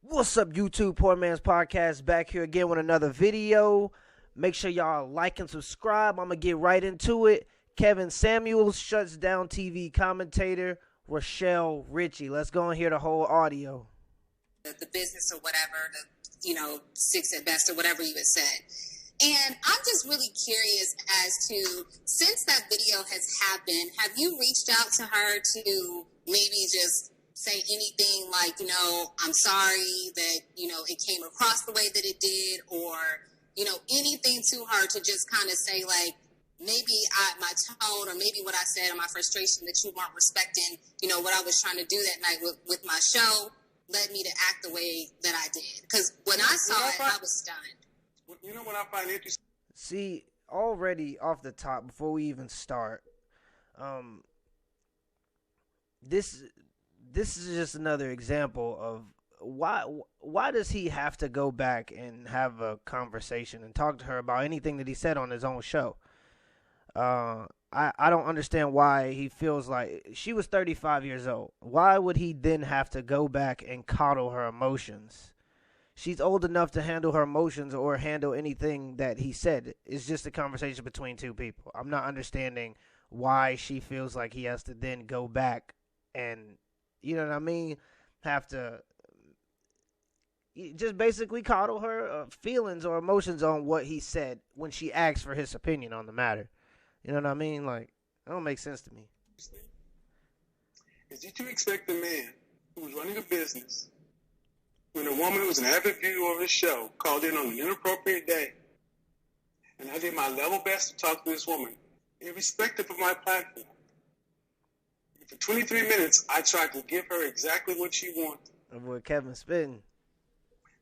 What's up, YouTube? Poor Man's Podcast back here again with another video. Make sure y'all like and subscribe. I'm going to get right into it. Kevinsamuels shuts down TV commentator Rochelle Ritchie. Let's go and hear the whole audio. The business or whatever, six at best or whatever you had said. And I'm just really curious as to, since that video has happened, have you reached out to her to maybe just say anything like, I'm sorry that, it came across the way that it did, or, anything to her to just kind of say, like, maybe my tone or maybe what I said or my frustration that you weren't respecting, what I was trying to do that night with my show led me to act the way that I did. Because when I saw it, I was stunned. You know what I find interesting? See, already off the top, before we even start, this is just another example of why does he have to go back and have a conversation and talk to her about anything that he said on his own show? I don't understand why he feels like she was 35 years old. Why would he then have to go back and coddle her emotions? She's old enough to handle her emotions or handle anything that he said. It's just a conversation between two people. I'm not understanding why she feels like he has to then go back and, have to just basically coddle her feelings or emotions on what he said when she asked for his opinion on the matter. You know what I mean? Like, that don't make sense to me. Is it to expect a man who's running a business when a woman who was an avid viewer of his show called in on an inappropriate day, and I did my level best to talk to this woman, irrespective of my platform? For 23 minutes, I tried to give her exactly what she wanted. Avoid Kevin spitting.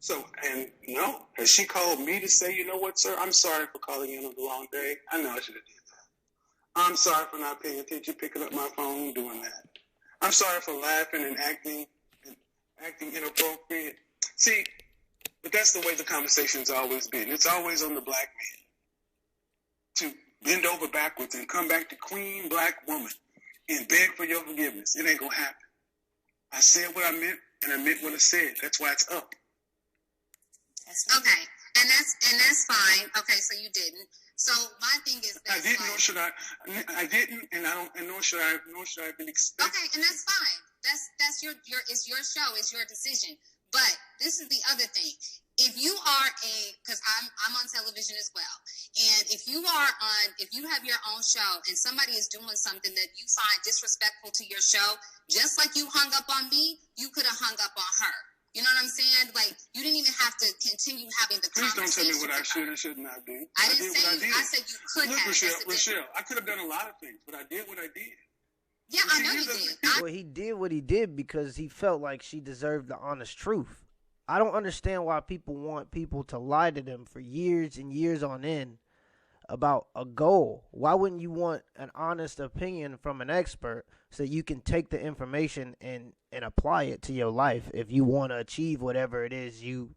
So, and no, has she called me to say, you know what, sir, I'm sorry for calling in on the long day. I know I should have did that. I'm sorry for not paying attention, picking up my phone, doing that. I'm sorry for laughing and acting inappropriate. See, but that's the way the conversation's always been. It's always on the black man to bend over backwards and come back to queen black woman and beg for your forgiveness. It ain't gonna happen. I said what I meant, and I meant what I said. That's why it's up. Okay, and that's fine. Okay, so you didn't. So my thing is that I didn't, nor should I. I didn't, and I don't, and nor should I have been expected. Okay, and that's fine. That's your it's your show, it's your decision. But this is the other thing. If you are because I'm on television as well, and if you have your own show and somebody is doing something that you find disrespectful to your show, just like you hung up on me, you could have hung up on her. You know what I'm saying? Like, you didn't even have to continue having the conversation. Please don't tell me what I should or should not do. I didn't say you. I said you could have. Rochelle, I could have done a lot of things, but I did what I did. Yeah, I know you did. Well, he did what he did because he felt like she deserved the honest truth. I don't understand why people want people to lie to them for years and years on end about a goal. Why wouldn't you want an honest opinion from an expert so you can take the information and apply it to your life if you want to achieve whatever it is you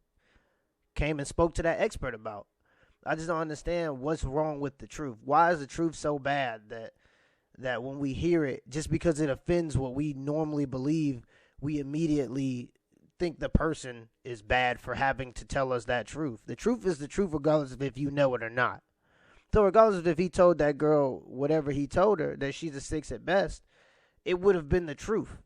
came and spoke to that expert about? I just don't understand what's wrong with the truth. Why is the truth so bad that when we hear it, just because it offends what we normally believe, we immediately think the person is bad for having to tell us that truth? The truth is the truth regardless of if you know it or not. So regardless of if he told that girl whatever he told her, that she's a 6 at best, it would have been the truth.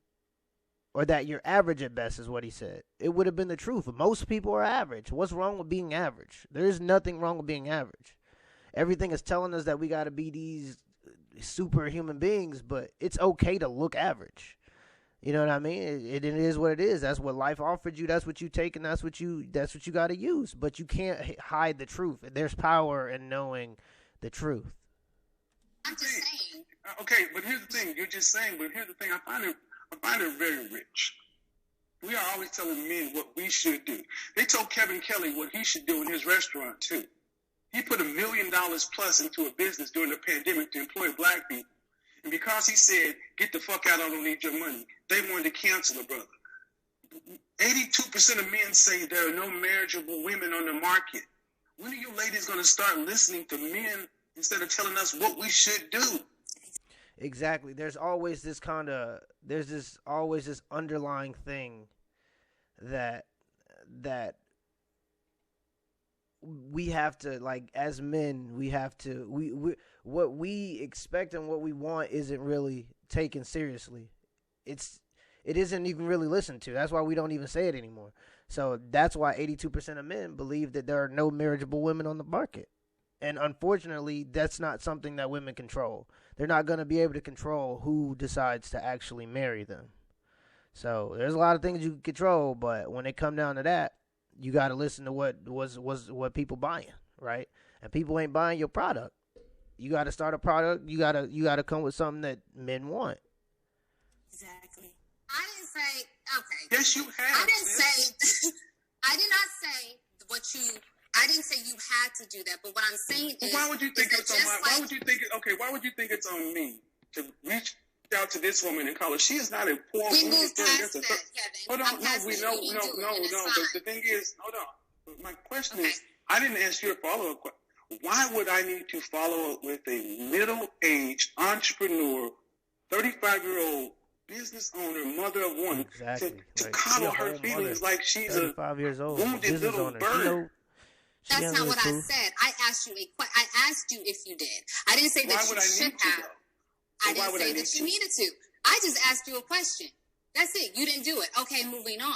Or that you're average at best is what he said. It would have been the truth. Most people are average. What's wrong with being average? There is nothing wrong with being average. Everything is telling us that we got to be these superhuman beings, but it's okay to look average. You know what I mean? It is what it is. That's what life offered you. That's what you take, and that's what you got to use. But you can't hide the truth. There's power in knowing the truth. I'm just saying. Okay, but here's the thing. You're just saying, but here's the thing. I find it very rich. We are always telling men what we should do. They told Kevin Kelly what he should do in his restaurant, too. He put $1 million plus into a business during the pandemic to employ black people. And because he said, get the fuck out, I don't need your money, they wanted to cancel the brother. 82% of men say there are no marriageable women on the market. When are you ladies going to start listening to men instead of telling us what we should do? Exactly. There's always this underlying thing that that we have to, like, as men, we have to, we what we expect and what we want isn't really taken seriously. It isn't even really listened to. That's why we don't even say it anymore. So that's why 82% of men believe that there are no marriageable women on the market. And unfortunately, that's not something that women control. They're not going to be able to control who decides to actually marry them. So there's a lot of things you can control, but when it come down to that, you got to listen to what people buying, right? And people ain't buying your product. You got to start a product. You got to come with something that men want. Exactly. I didn't say okay. Yes, you have. I didn't say. I did not say what you. I didn't say you had to do that. But what I'm saying is, why would you think it's on my? Why would you think? Okay, why would you think it's on me to reach out to this woman and call her? She is not a poor woman. We moved past that, Kevin. Hold on, no. The thing is, hold on. My question is, I didn't ask you a follow-up question. Why would I need to follow up with a middle-aged entrepreneur, 35-year-old business owner, mother of one, to coddle her feelings like she's a 35 years old wounded little owner. bird? That's not what I said. I asked you I asked you if you did. I didn't say that you should have. I didn't say that you needed to. I just asked you a question. That's it. You didn't do it. Okay, moving on.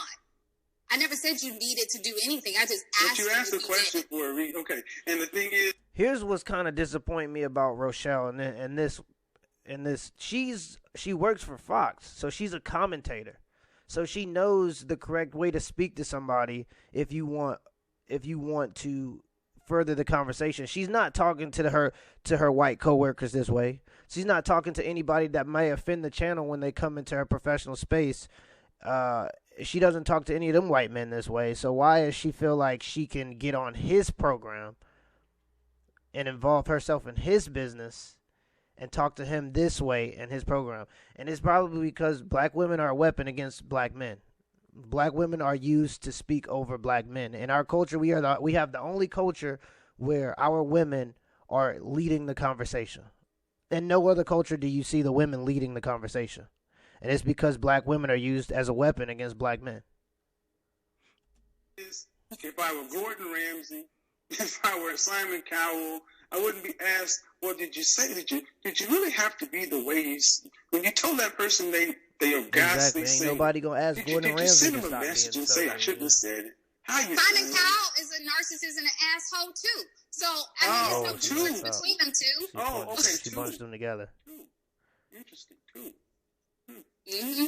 I never said you needed to do anything. I just asked you. But you asked a question for a reason. Okay. And the thing is, here's what's kind of disappointing me about Rochelle and this. She works for Fox, so she's a commentator. So she knows the correct way to speak to somebody if you want to further the conversation. She's not talking to her white coworkers this way. She's not talking to anybody that may offend the channel when they come into her professional space. She doesn't talk to any of them white men this way. So why does she feel like she can get on his program and involve herself in his business and talk to him this way in his program? And it's probably because black women are a weapon against black men. Black women are used to speak over black men. In our culture, we have the only culture where our women are leading the conversation. In no other culture do you see the women leading the conversation. And it's because black women are used as a weapon against black men. If I were Gordon Ramsay, if I were Simon Cowell, I wouldn't be asked, well, did you say, did you really have to be the way when you told that person they are ghastly? Exactly. Ain't nobody gonna ask Gordon Ramsay to stop being so. Did you send him a message and say, I shouldn't have said it? Simon Cowell is a narcissist and an asshole too. So I mean, there's no difference between them two. Okay. She bunched them together. Interesting too. Mm-hmm.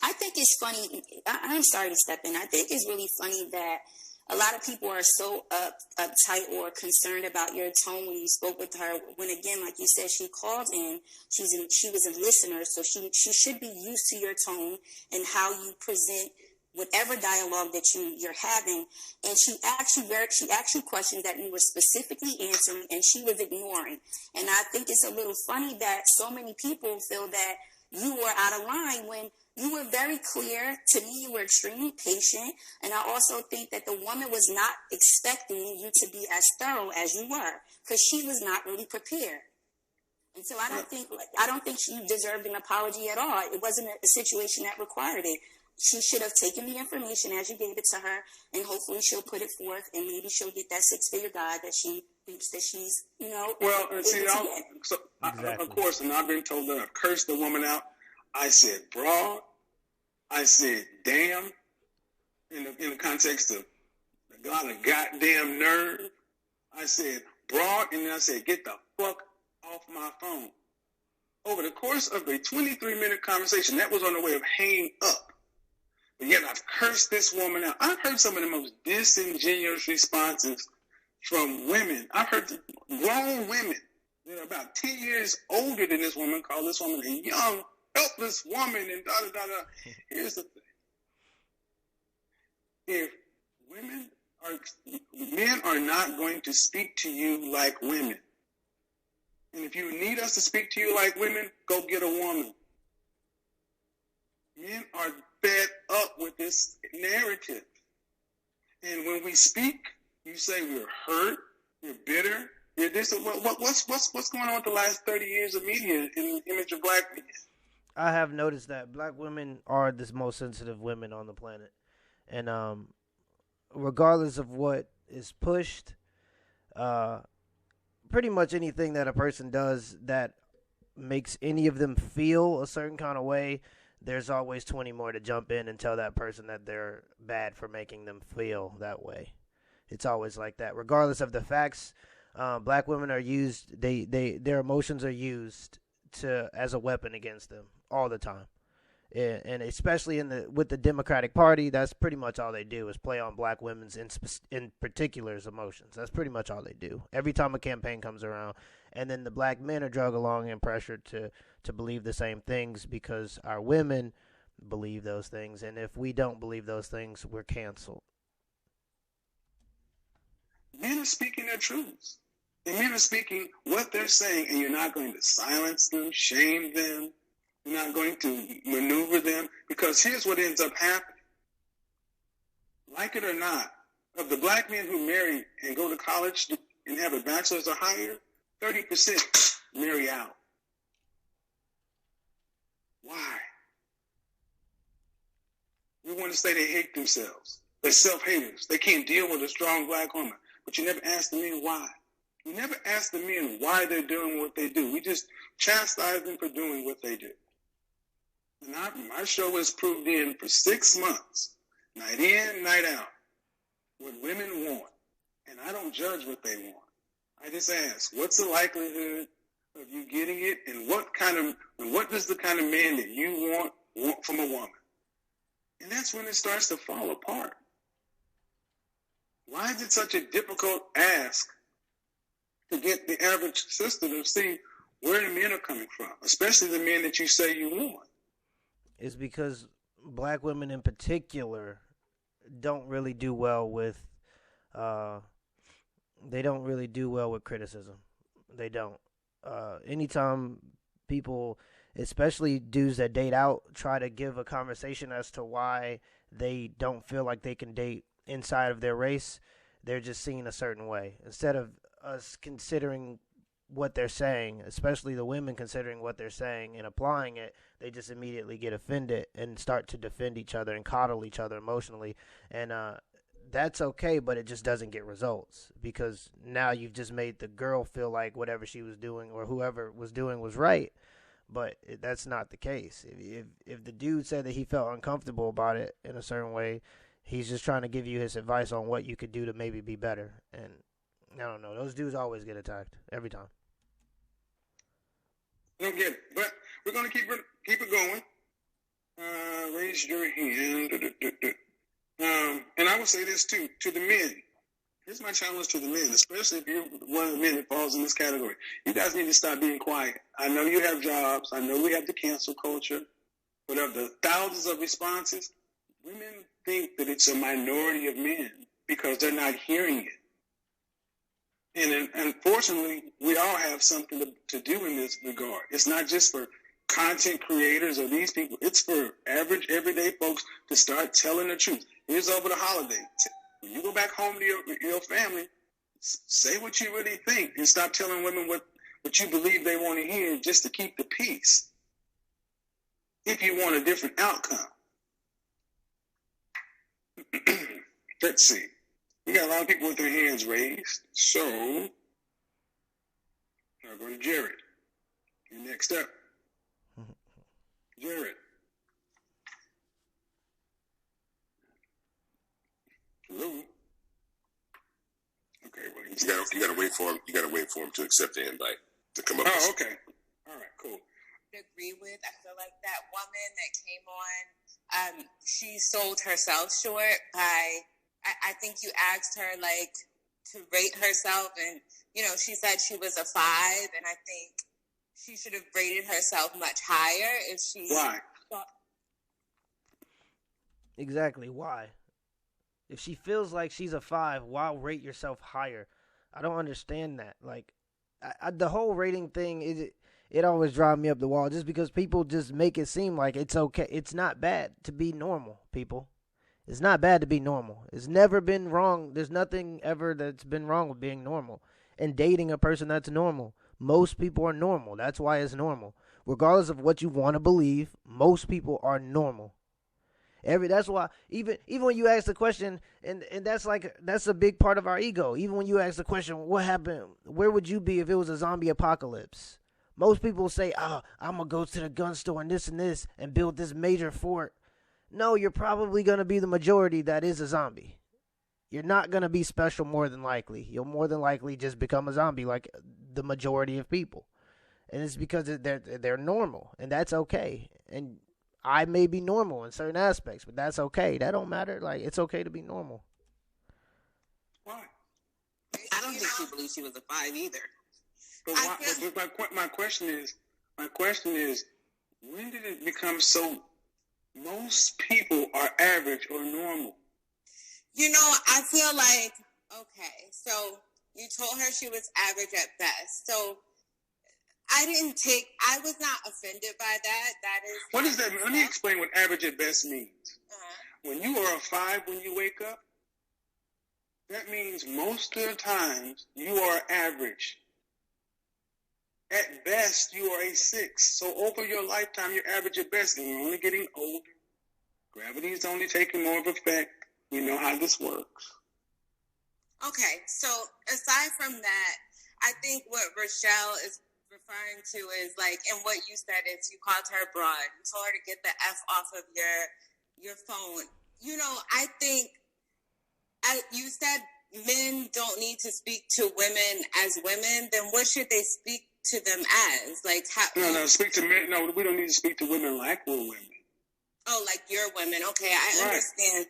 I think it's funny. I'm sorry to step in. I think it's really funny that a lot of people are so uptight or concerned about your tone when you spoke with her. When again, like you said, she called in. She was a listener, so she should be used to your tone and how you present whatever dialogue that you're having. And she asked you questions that you were specifically answering, and she was ignoring. And I think it's a little funny that so many people feel that you were out of line when you were very clear. To me, you were extremely patient. And I also think that the woman was not expecting you to be as thorough as you were, because she was not really prepared. And so I don't think she deserved an apology at all. It wasn't a situation that required it. She should have taken the information as you gave it to her, and hopefully she'll put it forth, and maybe she'll get that six-figure guy that she thinks that she's, Well, see, of course, and I've been told that I've cursed the woman out. I said broad. I said damn, in the context of the goddamn nerve. I said broad, and then I said get the fuck off my phone. Over the course of a 23-minute conversation, that was on the way of hanging up. But yet I've cursed this woman out. I've heard some of the most disingenuous responses from women. I've heard grown women that are about 10 years older than this woman call this woman a young, helpless woman and da-da-da-da. Here's the thing. If men are not going to speak to you like women, and if you need us to speak to you like women, go get a woman. Men are fed up with this narrative. And when we speak, you say we're hurt, we're bitter, you're this. What's going on with the last 30 years of media in the image of black men? I have noticed that black women are the most sensitive women on the planet. And regardless of what is pushed, pretty much anything that a person does that makes any of them feel a certain kind of way, there's always 20 more to jump in and tell that person that they're bad for making them feel that way. It's always like that. Regardless of the facts, black women are used, their emotions are used as a weapon against them all the time. And especially with the Democratic Party, that's pretty much all they do is play on black women's in particular's emotions. That's pretty much all they do every time a campaign comes around. And then the black men are drug along and pressured to believe the same things because our women believe those things. And if we don't believe those things, we're canceled. Men are speaking their truths. And men are speaking what they're saying, and you're not going to silence them, shame them. You're not going to maneuver them, because here's what ends up happening. Like it or not, of the black men who marry and go to college and have a bachelor's or higher, 30% marry out. Why? We want to say they hate themselves. They're self-haters. They can't deal with a strong black woman. But you never ask the men why. You never ask the men why they're doing what they do. We just chastise them for doing what they do. And my show has proved in for 6 months, night in, night out, what women want. And I don't judge what they want. I just ask, what's the likelihood of you getting it, and what does the kind of man that you want from a woman? And that's when it starts to fall apart. Why is it such a difficult ask to get the average sister to see where the men are coming from, especially the men that you say you want? It's because black women in particular don't really do well with criticism. They don't. Anytime people, especially dudes that date out, try to give a conversation as to why they don't feel like they can date inside of their race, they're just seen a certain way. Instead of us considering what they're saying, especially the women considering what they're saying and applying it, they just immediately get offended and start to defend each other and coddle each other emotionally. And that's okay, but it just doesn't get results, because now you've just made the girl feel like whatever she was doing or whoever was doing was right. But that's not the case. If the dude said that he felt uncomfortable about it in a certain way, he's just trying to give you his advice on what you could do to maybe be better. And I don't know. Those dudes always get attacked every time. I don't get it, but we're going to keep it going. Raise your hand. And I will say this too, to the men. Here's my challenge to the men, especially if you're one of the men that falls in this category. You guys need to stop being quiet. I know you have jobs. I know we have the cancel culture. But of the thousands of responses, women think that it's a minority of men because they're not hearing it. And unfortunately, we all have something to do in this regard. It's not just for content creators or these people. It's for average, everyday folks to start telling the truth. Here's over the holiday. When you go back home to your family, say what you really think and stop telling women what you believe they want to hear just to keep the peace. If you want a different outcome. Let's see. We got a lot of people with their hands raised. So, I'll go to Jared. You're next up. Jared. Hello. Okay, well, you gotta wait for him. You gotta wait for him to accept the invite to come up. Oh, okay. All right, cool. Agree with. I feel like that woman that came on, she sold herself short by. I think you asked her like to rate herself, and she said she was a 5, and I think she should have rated herself much higher if she. Why? Exactly. Why? If she feels like she's a 5, why rate yourself higher? I don't understand that. Like, the whole rating thing it always drives me up the wall, just because people just make it seem like it's okay. It's not bad to be normal, people. It's not bad to be normal. It's never been wrong. There's nothing ever that's been wrong with being normal and dating a person that's normal. Most people are normal. That's why it's normal. Regardless of what you want to believe, most people are normal. That's why even when you ask the question, and that's a big part of our ego. Even when you ask the question, what happened? Where would you be if it was a zombie apocalypse? Most people say, "Oh, I'm gonna go to the gun store and this and build this major fort." No, you're probably gonna be the majority that is a zombie. You're not gonna be special more than likely. You'll more than likely just become a zombie like the majority of people, and it's because they're normal, and that's okay. And I may be normal in certain aspects, but that's okay. That don't matter. Like, it's okay to be normal. Why? I don't think she believes she was a 5 either. But why? But my question is, when did it become so? Most people are average or normal. I feel like, okay, so you told her she was average at best. So I was not offended by that. That is. What does that mean? Let me explain what average at best means. When you are a 5 when you wake up, that means most of the times you are average. At best, you are a 6. So over your lifetime, you're average at best, and you're only getting older. Gravity is only taking more of effect. We know how this works. Okay, so aside from that, I think what Rochelle is referring to is like, and what you said is you called her broad. You told her to get the F off of your phone. I think you said men don't need to speak to women as women. Then what should they speak to them as? Like, how? No, speak to men. No, we don't need to speak to women like we're women. Oh, like you're women. Okay, I understand.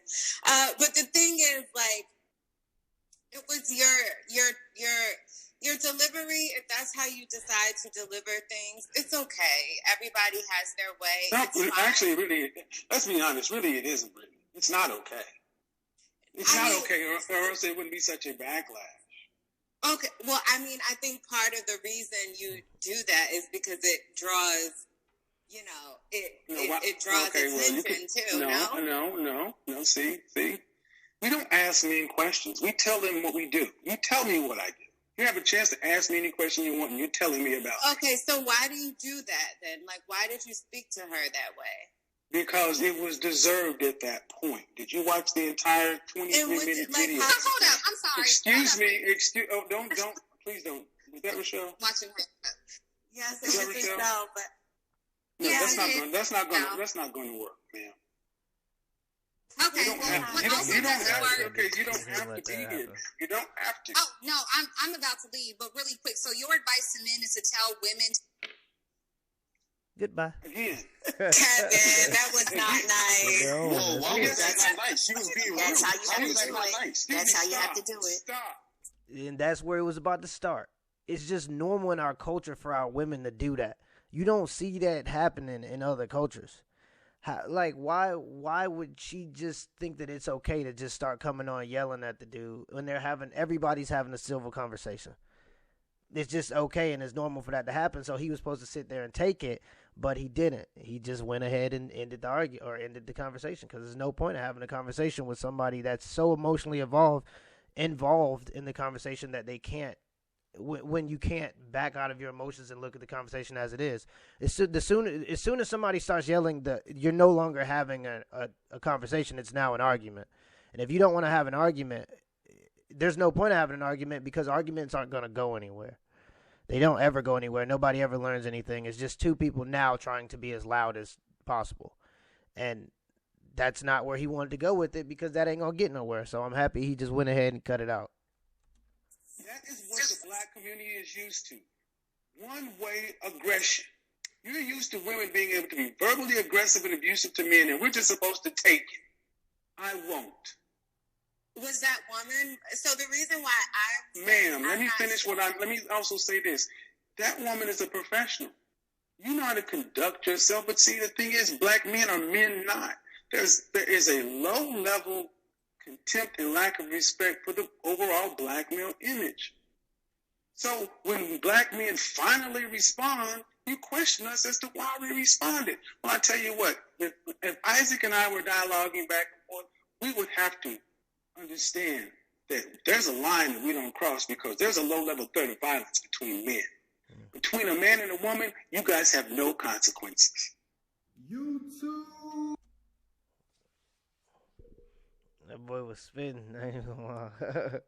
But the thing is, like, it was your delivery. If that's how you decide to deliver things, it's okay. Everybody has their way. Actually, really, let's be honest. Really, it isn't. Really, it's not okay. It's not okay, or else it wouldn't be such a backlash. Okay. Well, I think part of the reason you do that is because it draws. It draws attention too. No. See. We don't ask men questions. We tell them what we do. You tell me what I do. You have a chance to ask me any question you want, and you're telling me about it. Okay, so why do you do that then? Like, why did you speak to her that way? Because it was deserved at that point. Did you watch the entire 23-minute video? Hold up. I'm sorry. Excuse me. Don't. Please don't. Was that Rochelle? Watching her. Yes, it was Rochelle, but. No, that's not going to work, ma'am. Okay, you don't have to. Okay, you don't have to be here. You don't have to. Oh no, I'm about to leave, but really quick. So your advice to men is to tell women. Goodbye. Again, Kevin, that was not nice. Whoa, why was that not nice? She was being rude. That's how you have to do it. That's how you have to do it. Stop. And that's where it was about to start. It's just normal in our culture for our women to do that. You don't see that happening in other cultures. Why would she just think that it's okay to just start coming on yelling at the dude when everybody's having a civil conversation? It's just okay and it's normal for that to happen. So he was supposed to sit there and take it, but he didn't. He just went ahead and ended the conversation, because there's no point in having a conversation with somebody that's so emotionally involved in the conversation that they can't. When you can't back out of your emotions and look at the conversation as it is, as soon as somebody starts yelling, you're no longer having a conversation. It's now an argument. And if you don't want to have an argument, there's no point in having an argument, because arguments aren't going to go anywhere. They don't ever go anywhere. Nobody ever learns anything. It's just two people now trying to be as loud as possible. And that's not where he wanted to go with it, because that ain't going to get nowhere. So I'm happy he just went ahead and cut it out. That is what the black community is used to. One-way aggression. You're used to women being able to be verbally aggressive and abusive to men, and we're just supposed to take it. I won't. Was that woman? So the reason why Ma'am, let me also say this. That woman is a professional. You know how to conduct yourself, but see, the thing is, black men are men not. There is a low-level contempt and lack of respect for the overall black male image. So when black men finally respond, you question us as to why we responded. Well, I tell you what, if Isaac and I were dialoguing back and forth, we would have to understand that there's a line that we don't cross, because there's a low-level threat of violence between men. Between a man and a woman, you guys have no consequences. YouTube. That boy was spitting. I ain't gonna lie.